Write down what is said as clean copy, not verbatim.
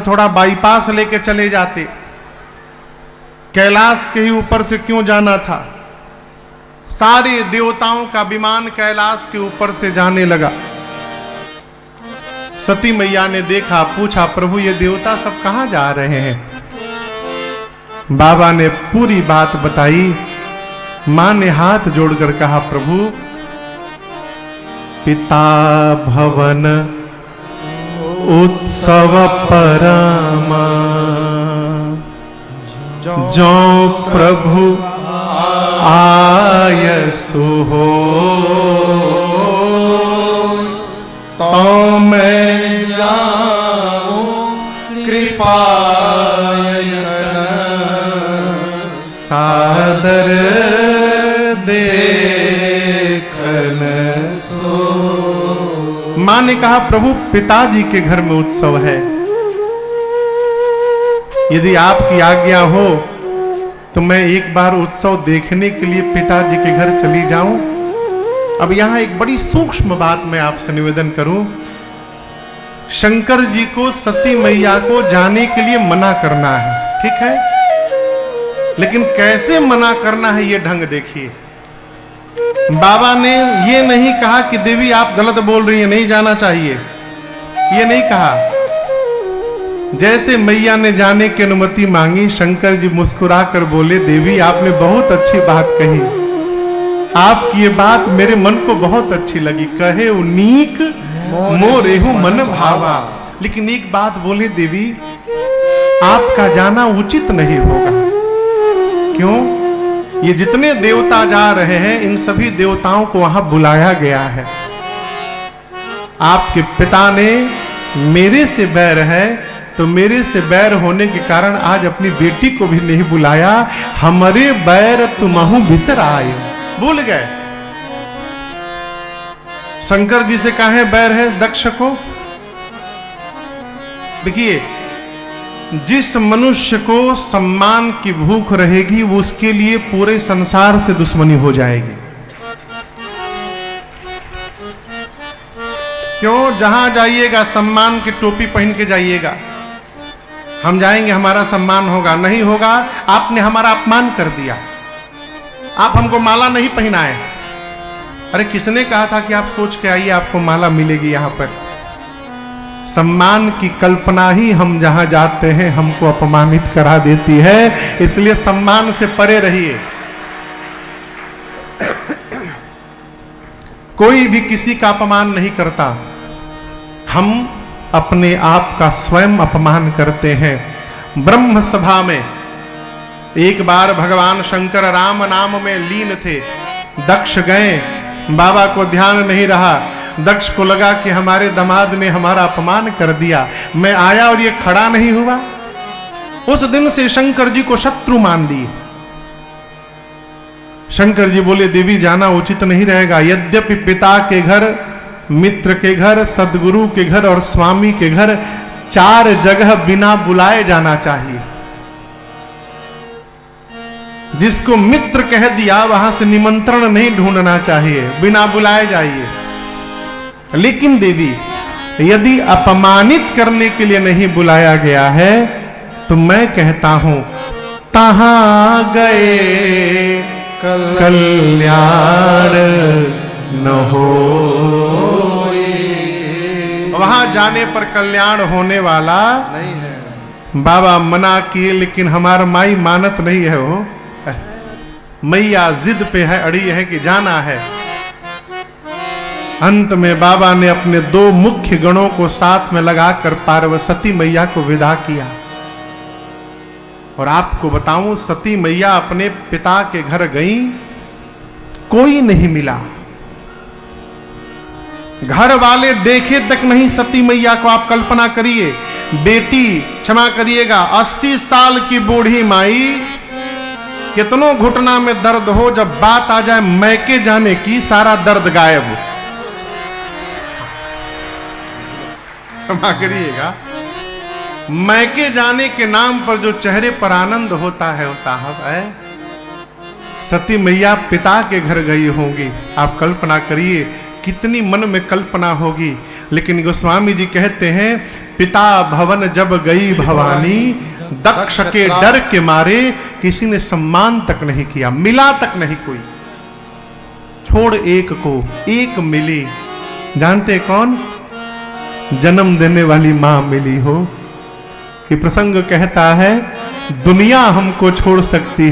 तो थोड़ा बाईपास लेके चले जाते, कैलाश के ही ऊपर से क्यों जाना था। सारे देवताओं का विमान कैलाश के ऊपर से जाने लगा। सती मैया ने देखा, पूछा, प्रभु ये देवता सब कहां जा रहे हैं। बाबा ने पूरी बात बताई। मां ने हाथ जोड़कर कहा, प्रभु पिता भवन उत्सव परमा, जो प्रभु आयसु हो, तो मैं जाऊं कृपा सादर देखन सो। मां ने कहा, प्रभु पिताजी के घर में उत्सव है, यदि आपकी आज्ञा हो तो मैं एक बार उत्सव देखने के लिए पिताजी के घर चली जाऊं। अब यहां एक बड़ी सूक्ष्म बात मैं आपसे निवेदन करूं। शंकर जी को सती मैया को जाने के लिए मना करना है, ठीक है, लेकिन कैसे मना करना है ये ढंग देखिए। बाबा ने ये नहीं कहा कि देवी आप गलत बोल रही हैं, नहीं जाना चाहिए, ये नहीं कहा। जैसे मैया ने जाने की अनुमति मांगी, शंकर जी मुस्कुरा कर बोले, देवी आपने बहुत अच्छी बात कही, आपकी ये बात मेरे मन को बहुत अच्छी लगी। कहे उनीक मोरेहु मन भावा। लेकिन एक बात बोले देवी, आपका जाना उचित नहीं होगा। क्यों? ये जितने देवता जा रहे हैं, इन सभी देवताओं को वहां बुलाया गया है। आपके पिता ने मेरे से बैर है, तो मेरे से बैर होने के कारण आज अपनी बेटी को भी नहीं बुलाया। हमारे बैर तुमहु बिसर आए, भूल गए। शंकर जी से काहे बैर है दक्ष को? देखिए, जिस मनुष्य को सम्मान की भूख रहेगी, वो उसके लिए पूरे संसार से दुश्मनी हो जाएगी। क्यों? जहां जाइएगा सम्मान की टोपी पहन के जाइएगा। हम जाएंगे हमारा सम्मान होगा, नहीं होगा आपने हमारा अपमान कर दिया, आप हमको माला नहीं पहनाए। अरे किसने कहा था कि आप सोच के आइए आपको माला मिलेगी? यहां पर सम्मान की कल्पना ही हम जहां जाते हैं हमको अपमानित करा देती है, इसलिए सम्मान से परे रहिए। कोई भी किसी का अपमान नहीं करता, हम अपने आप का स्वयं अपमान करते हैं। ब्रह्म सभा में एक बार भगवान शंकर राम नाम में लीन थे। दक्ष गए, बाबा को ध्यान नहीं रहा। दक्ष को लगा कि हमारे दामाद ने हमारा अपमान कर दिया, मैं आया और ये खड़ा नहीं हुआ। उस दिन से शंकर जी को शत्रु मान लिए। शंकर जी बोले, देवी जाना उचित नहीं रहेगा। यद्यपि पिता के घर, मित्र के घर, सदगुरु के घर और स्वामी के घर 4 जगह बिना बुलाए जाना चाहिए। जिसको मित्र कह दिया वहां से निमंत्रण नहीं ढूंढना चाहिए, बिना बुलाए जाइए। लेकिन देवी, यदि अपमानित करने के लिए नहीं बुलाया गया है तो मैं कहता हूं, तहां गए कल्याण न हो। वहां जाने पर कल्याण होने वाला नहीं है। बाबा मना किए, लेकिन हमारा माई मानत नहीं है। वो मैया जिद पे है, अड़ी है कि जाना है। अंत में बाबा ने अपने 2 मुख्य गणों को साथ में लगाकर पार्वती मैया को विदा किया। और आपको बताऊं, सती मैया अपने पिता के घर गई, कोई नहीं मिला। घर वाले देखे तक नहीं सती मैया को। आप कल्पना करिए, बेटी, क्षमा करिएगा, 80 साल की बूढ़ी माई, कितनों घुटना में दर्द हो, जब बात आ जाए मैके जाने की, सारा दर्द गायब। क्षमा करिएगा, मैके जाने के नाम पर जो चेहरे पर आनंद होता है वो साहब है। सती मैया पिता के घर गई होंगी। आप कल्पना करिए कितनी मन में कल्पना होगी। लेकिन गोस्वामी जी कहते हैं, पिता भवन जब गई भवानी, दक्ष के डर के मारे किसी ने सम्मान तक नहीं किया, मिला तक नहीं कोई। छोड़ एक को एक मिली, जानते कौन? जन्म देने वाली मां मिली हो। ये प्रसंग कहता है, दुनिया हमको छोड़ सकती है